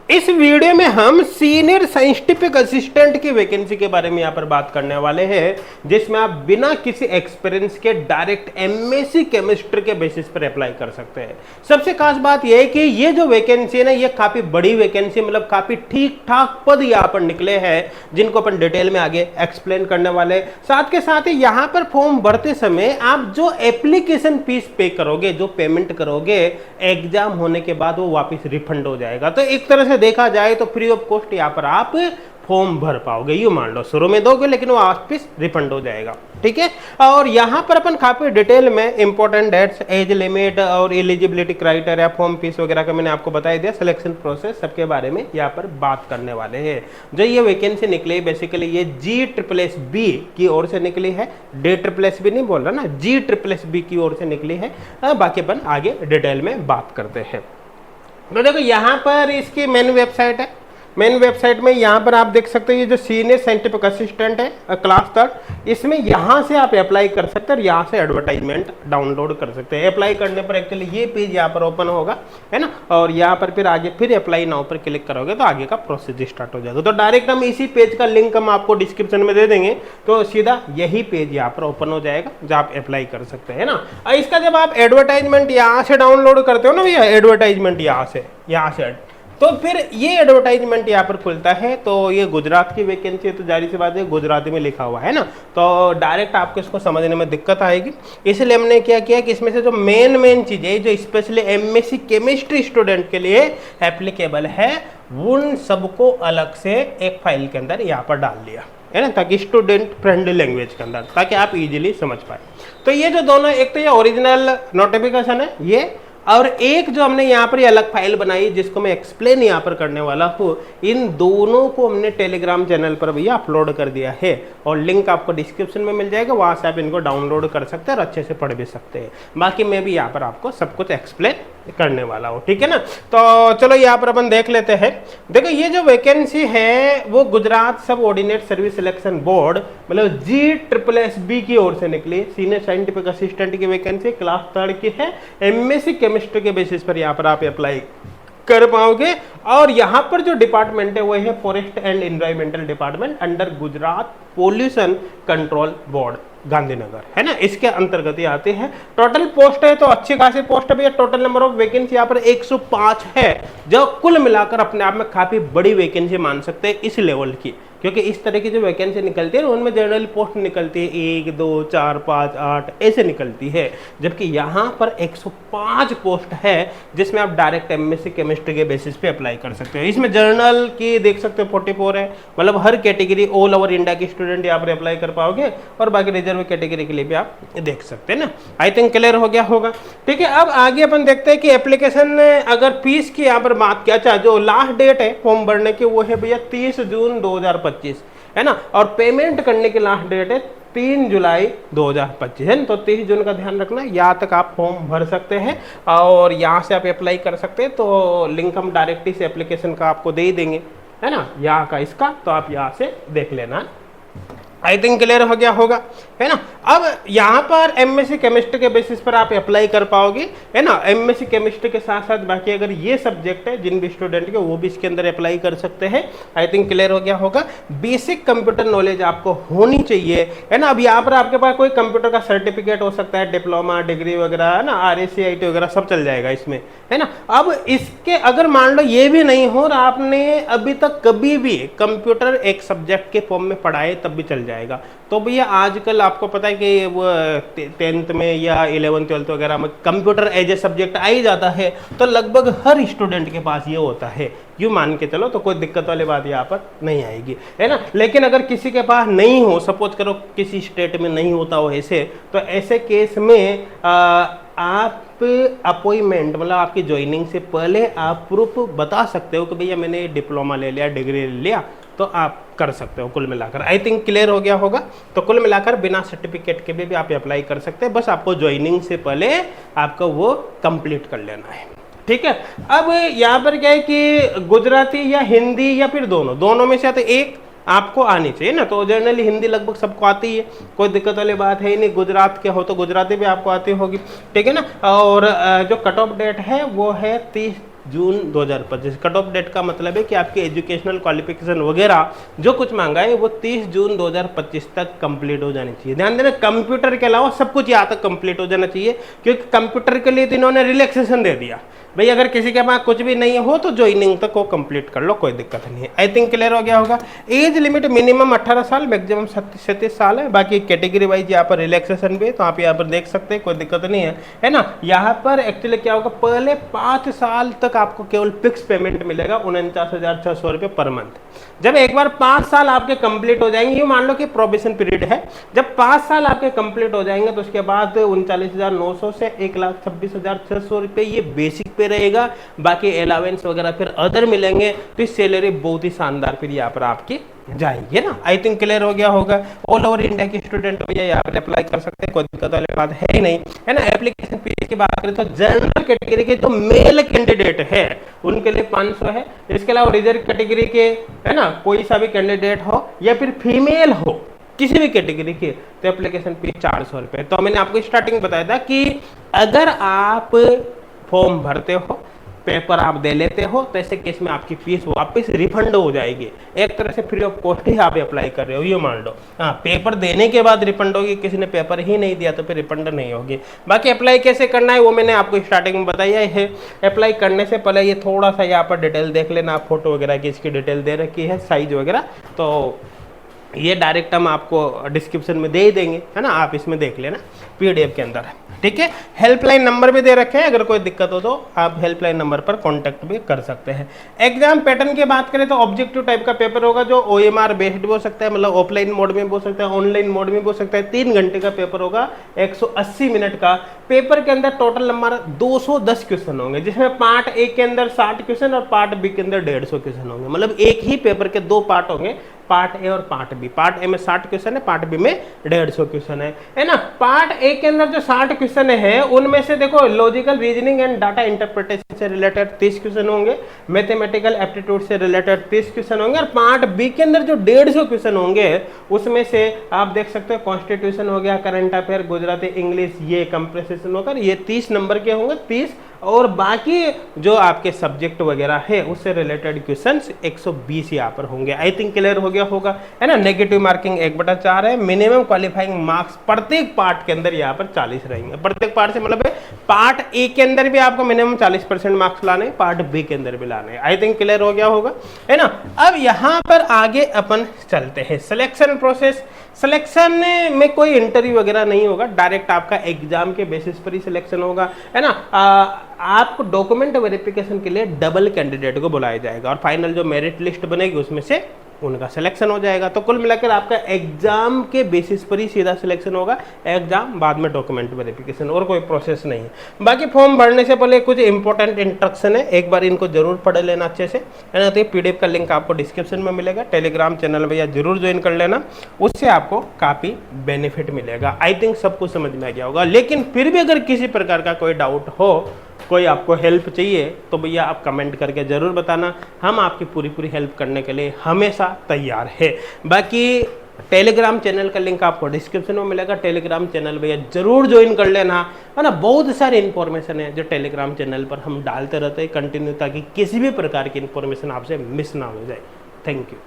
इस वीडियो में हम सीनियर साइंटिफिक असिस्टेंट की वैकेंसी के बारे में यहाँ पर बात करने वाले हैं, जिसमें आप बिना किसी एक्सपीरियंस के डायरेक्ट एमएससी केमिस्ट्री के बेसिस पर अप्लाई कर सकते हैं। सबसे खास बात यह है कि ये जो वैकेंसी है ना, ये काफी बड़ी वैकेंसी, मतलब काफी ठीक ठाक पद यहाँ पर निकले हैं, जिनको अपन डिटेल में आगे एक्सप्लेन करने वाले। साथ के साथ ही यहाँ पर फॉर्म भरते समय आप जो एप्लीकेशन फीस पे करोगे, जो पेमेंट करोगे, एग्जाम होने के बाद वो वापस रिफंड हो जाएगा। तो एक तरह से देखा जाए तो फ्री ऑफ कॉस्ट यहाँ पर आप फॉर्म भर पाओगे। यूं मान लो शुरू में दोगे लेकिन वो वापस रिफंड हो जाएगा, ठीक है। और यहाँ पर अपन काफी डिटेल में इंपॉर्टेंट डेट्स, एज लिमिट और एलिजिबिलिटी क्राइटेरिया, फॉर्म फीस वगैरह का मैंने आपको बता दिया, सिलेक्शन प्रोसेस सबके बारे में यहाँ पर बात करने वाले हैं। जो ये वैकेंसी निकली बेसिकली ये GSSB की ओर से निकली है, DSSB नहीं बोल रहा ना, GSSB की ओर से निकली है। बाकी अपन आगे डिटेल में बात करते हैं। तो देखो यहाँ पर इसकी मेन वेबसाइट है। मेन वेबसाइट में यहाँ पर आप देख सकते हो, ये जो सीनियर साइंटिफिक असिस्टेंट है क्लास 3, इसमें यहाँ से आप अप्लाई कर सकते हैं और यहाँ से एडवर्टाइजमेंट डाउनलोड कर सकते हैं। अप्लाई करने पर एक्चुअली ये पेज यहाँ पर ओपन होगा, है ना, और यहाँ पर फिर आगे फिर अप्लाई नाउ पर क्लिक करोगे तो आगे का प्रोसेस स्टार्ट हो जाएगा। तो डायरेक्ट हम इसी पेज का लिंक हम आपको डिस्क्रिप्शन में दे देंगे, तो सीधा यही पेज यहाँ पर ओपन हो जाएगा जहाँ आप अप्लाई कर सकते हैं ना। इसका जब आप एडवर्टाइजमेंट यहाँ से डाउनलोड करते हो ना भैया, एडवर्टाइजमेंट यहाँ से तो फिर ये एडवर्टाइजमेंट यहाँ पर खुलता है। तो ये गुजरात की वैकेंसी है, तो जारी सी बात है गुजराती में लिखा हुआ है ना, तो डायरेक्ट आपको इसको समझने में दिक्कत आएगी। इसलिए हमने क्या किया कि इसमें से जो मेन चीज़ें जो स्पेशली एमएससी केमिस्ट्री स्टूडेंट के लिए एप्लीकेबल है, उन सबको अलग से एक फाइल के अंदर यहाँ पर डाल दिया है ना, ताकि स्टूडेंट फ्रेंडली लैंग्वेज के अंदर, ताकि आप इजीली समझ पाए। तो ये जो दोनों, एक तो ये ओरिजिनल नोटिफिकेशन है ये, और एक जो हमने यहाँ पर ये अलग फाइल बनाई जिसको मैं एक्सप्लेन यहाँ पर करने वाला हूँ, इन दोनों को हमने टेलीग्राम चैनल पर भैया अपलोड कर दिया है और लिंक आपको डिस्क्रिप्शन में मिल जाएगा, वहाँ से आप इनको डाउनलोड कर सकते हैं और अच्छे से पढ़ भी सकते हैं। बाकी मैं भी यहाँ पर आपको सब कुछ एक्सप्लेन करने वाला हूँ, ठीक है ना। तो चलो यहाँ पर अपन देख लेते हैं। देखो ये जो वैकेंसी है वो गुजरात सब ऑर्डिनेट सर्विस सिलेक्शन बोर्ड मतलब GSSB की ओर से निकली, सीनियर साइंटिफिक असिस्टेंट की वैकेंसी क्लास 3 की है। एमएससी केमिस्ट्री के बेसिस पर यहाँ पर आप अप्लाई कर पाओगे। और यहाँ पर जो डिपार्टमेंट है वो है forest and environmental department under Gujarat pollution control board Gandhinagar, है ना, इसके अंतर्गत ये आते हैं। टोटल पोस्ट है तो अच्छी खासी पोस्ट है भैया। टोटल नंबर ऑफ वैकेंसी यहाँ पर 105 है, जो कुल मिलाकर अपने आप में काफी बड़ी वैकेंसी मान सकते हैं इस लेवल की, क्योंकि इस तरह की जो वैकेंसी निकलती है उनमें जनरल पोस्ट निकलती है 1, 2, 4, 5, 8 ऐसे निकलती है, जबकि यहाँ पर 105 पोस्ट है जिसमें आप डायरेक्ट एमएससी केमिस्ट्री के बेसिस पे अप्लाई कर सकते हो। इसमें जर्नल की देख सकते हो 44 है, मतलब हर कैटेगरी ऑल ओवर इंडिया के स्टूडेंट यहाँ पर अप्लाई कर पाओगे, और बाकी रिजर्व कैटेगरी के लिए भी आप देख सकते हैं ना। आई थिंक क्लियर हो गया होगा, ठीक है। अब आगे अपन देखते हैं कि एप्लीकेशन अगर फीस की यहाँ पर बात किया जाए, जो लास्ट डेट है फॉर्म भरने की वो है भैया 30 जून 2025, है ना, और पेमेंट करने की लास्ट डेट है 3 जुलाई 2025, है ना। तो 30 जून का ध्यान रखना, यहाँ तक आप फॉर्म भर सकते हैं और यहाँ से आप अप्लाई कर सकते हैं। तो लिंक हम डायरेक्ट इस एप्लीकेशन का आपको दे ही देंगे, है ना, यहाँ का इसका, तो आप यहाँ से देख लेना। आई थिंक क्लियर हो गया होगा, है ना। अब यहाँ पर एमएससी केमिस्ट्री के बेसिस पर आप अप्लाई कर पाओगे, है ना। एमएससी केमिस्ट्री के साथ साथ बाकी अगर ये सब्जेक्ट है जिन भी स्टूडेंट के, वो भी इसके अंदर अप्लाई कर सकते हैं। आई थिंक क्लियर हो गया होगा। बेसिक कंप्यूटर नॉलेज आपको होनी चाहिए, है ना। अब यहाँ पर आपके पास कोई कंप्यूटर का सर्टिफिकेट हो सकता है, डिप्लोमा, डिग्री वगैरह, है ना, RACIT वगैरह सब चल जाएगा इसमें, है ना। अब इसके अगर मान लो ये भी नहीं हो और आपने अभी तक कभी भी कंप्यूटर एक सब्जेक्ट के फॉर्म में पढ़ाए तब भी चल जाएगा। तो भैया आजकल आपको पता है कि वो 10th में या 11th 12th वगैरह में कंप्यूटर एज ए सब्जेक्ट आ ही जाता है, तो लगभग हर स्टूडेंट के पास ये होता है, यूँ मान के चलो, तो कोई दिक्कत वाली बात यहाँ पर नहीं आएगी, है ना। लेकिन अगर किसी के पास नहीं हो, सपोज करो किसी स्टेट में नहीं होता हो ऐसे, तो ऐसे केस में आप अपॉइंटमेंट मतलब आपकी ज्वाइनिंग से पहले आप प्रूफ बता सकते हो कि भैया मैंने डिप्लोमा ले लिया, डिग्री ले लिया, तो आप कर सकते हो। कुल मिलाकर आई थिंक क्लियर हो गया होगा। तो कुल मिलाकर बिना सर्टिफिकेट के भी आप अप्लाई कर सकते हैं, बस आपको ज्वाइनिंग से पहले आपको वो कंप्लीट कर लेना है, ठीक है। अब यहाँ पर क्या है कि गुजराती या हिंदी या फिर दोनों में से तो एक आपको आनी चाहिए ना। तो जनरली हिंदी लगभग सबको आती है, कोई दिक्कत वाली बात है ही नहीं। गुजरात के हो तो गुजराती भी आपको आती होगी, ठीक है ना। और जो कट ऑफ डेट है वो है जून 2025। कट ऑफ डेट का मतलब है कि आपकी एजुकेशनल क्वालिफिकेशन वगैरह जो कुछ मांगा है वो 30 जून 2025 तक कंप्लीट हो जानी चाहिए। ध्यान देना, कंप्यूटर के अलावा सब कुछ यहाँ तक कंप्लीट हो जाना चाहिए, क्योंकि कंप्यूटर के लिए तो इन्होंने रिलैक्सेशन दे दिया भाई, अगर किसी के पास कुछ भी नहीं हो तो ज्वाइनिंग तक वो कंप्लीट कर लो, कोई दिक्कत नहीं है। आई थिंक क्लियर हो गया होगा। एज लिमिट मिनिमम 18 साल, मैक्सिमम 37 साल है। बाकी कैटेगरी वाइज यहाँ पर रिलैक्सेशन भी है, तो आप यहाँ पर देख सकते हैं, कोई दिक्कत नहीं है ना। यहाँ पर एक्चुअली क्या होगा, पहले 5 साल तक आपको केवल फिक्स पेमेंट मिलेगा 49,600 रुपये पर मंथ। जब एक बार 5 साल आपके कंप्लीट हो जाएंगे, ये मान लो कि प्रोबेशन पीरियड है, जब 5 साल आपके कंप्लीट हो जाएंगे तो उसके बाद 39,900 से 1,26,600 रुपये ये बेसिक पे रहेगा। बाकी अलावेंस वगैरह फिर अदर मिलेंगे, तो इस सैलरी बहुत ही शानदार फिर यहाँ पर आपकी जाएंगे ना। आई थिंक क्लियर हो गया होगा। ऑल ओवर इंडिया के स्टूडेंट भैया यहाँ पर अप्लाई कर सकते हैं, कोई दिक्कत वाली बात है ही नहीं, है ना। एप्लीकेशन फीस की बात करें तो जनरल कैटेगरी के जो मेल कैंडिडेट है उनके लिए 500 है। इसके अलावा रिजर्व कैटेगरी के, है ना, कोई सा भी कैंडिडेट हो या फिर फीमेल हो किसी भी कैटेगरी के, तो एप्लीकेशन फीस 400 रुपये। तो मैंने आपको स्टार्टिंग बताया था कि अगर आप फॉर्म भरते हो, पेपर आप दे लेते हो, तो ऐसे केस में आपकी फीस वापस रिफंड हो जाएगी। एक तरह से फ्री ऑफ कॉस्ट ही आप अप्लाई कर रहे हो, ये मान लो। हाँ, पेपर देने के बाद रिफंड होगी, किसी ने पेपर ही नहीं दिया तो फिर रिफंड नहीं होगी। बाकी अप्लाई कैसे करना है वो मैंने आपको स्टार्टिंग में बताया है। अप्लाई करने से पहले ये थोड़ा सा यहाँ पर डिटेल देख लेना, फोटो वगैरह की इसकी डिटेल दे रखी है, साइज वगैरह, तो ये डायरेक्ट हम आपको डिस्क्रिप्शन में दे ही देंगे, है ना। आप इसमें देख लेना PDF के अंदर, ठीक है। हेल्पलाइन नंबर भी दे रखे हैं, अगर कोई दिक्कत हो तो आप हेल्पलाइन नंबर पर कांटेक्ट भी कर सकते हैं। एग्जाम पैटर्न की बात करें तो ऑब्जेक्टिव टाइप का पेपर होगा, जो OMR बेस्ड भी हो सकता है, मतलब ऑफलाइन मोड में भी हो सकता है, ऑनलाइन मोड में भी हो सकता है। 3 घंटे का पेपर होगा, 180 मिनट का। पेपर के अंदर टोटल नंबर 210 क्वेश्चन होंगे, जिसमें पार्ट ए के अंदर 60 क्वेश्चन और पार्ट बी के अंदर 150 क्वेश्चन होंगे। मतलब एक ही पेपर के 2 पार्ट होंगे, पार्ट ए और पार्ट बी। पार्ट ए में 60 क्वेश्चन है, पार्ट बी में 150 क्वेश्चन है ना। पार्ट ए के अंदर जो 60 क्वेश्चन है उनमें से देखो logical reasoning and data interpretation से रिलेटेड 30 क्वेश्चन होंगे, मैथमेटिकल एप्टीट्यूड से रिलेटेड 30 क्वेश्चन होंगे, और पार्ट बी के अंदर जो 150 क्वेश्चन होंगे उसमें से आप देख सकते हो कॉन्स्टिट्यूशन हो गया, करंट अफेयर, गुजराती, इंग्लिश, ये कंप्रेसेशन होकर ये 30 नंबर के होंगे, 30। और बाकी जो आपके सब्जेक्ट वगैरह है उससे रिलेटेड क्वेश्चंस 120 यहाँ पर होंगे। आई थिंक क्लियर हो गया होगा, है ना। नेगेटिव मार्किंग 1/4 है। मिनिमम क्वालिफाइंग मार्क्स प्रत्येक पार्ट के अंदर यहाँ पर 40 रहेंगे। प्रत्येक पार्ट से मतलब है पार्ट ए के अंदर भी आपको मिनिमम 40% मार्क्स लाने, पार्ट बी के अंदर भी लाने। आई थिंक क्लियर हो गया होगा, है ना। अब यहाँ पर आगे अपन चलते हैं सिलेक्शन प्रोसेस। सिलेक्शन में कोई इंटरव्यू वगैरह नहीं होगा, डायरेक्ट आपका एग्जाम के बेसिस पर ही सिलेक्शन होगा, है ना। आपको डॉक्यूमेंट वेरिफिकेशन के लिए डबल कैंडिडेट को बुलाया जाएगा, और फाइनल जो मेरिट लिस्ट बनेगी उसमें से उनका सिलेक्शन हो जाएगा। तो कुल मिलाकर आपका एग्जाम के बेसिस पर ही सीधा सिलेक्शन होगा, एग्जाम बाद में डॉक्यूमेंट वेरिफिकेशन, और कोई प्रोसेस नहीं है। बाकी फॉर्म भरने से पहले कुछ इंपॉर्टेंट इंस्ट्रक्शन है, एक बार इनको जरूर पढ़ लेना अच्छे से, है ना। तो ये PDF का लिंक आपको डिस्क्रिप्शन में मिलेगा। टेलीग्राम चैनल भैया जरूर ज्वाइन कर लेना, उससे आपको काफ़ी बेनिफिट मिलेगा। आई थिंक सबको समझ में आ गया होगा। लेकिन फिर भी अगर किसी प्रकार का कोई डाउट हो, कोई आपको हेल्प चाहिए, तो भैया आप कमेंट करके ज़रूर बताना, हम आपकी पूरी हेल्प करने के लिए हमेशा तैयार है। बाकी टेलीग्राम चैनल का लिंक आपको डिस्क्रिप्शन में मिलेगा, टेलीग्राम चैनल भैया जरूर ज्वाइन कर लेना, है ना। बहुत सारी इन्फॉर्मेशन है जो टेलीग्राम चैनल पर हम डालते रहते हैं कंटिन्यू, ताकि किसी भी प्रकार की इन्फॉर्मेशन आपसे मिस ना हो जाए। Thank you.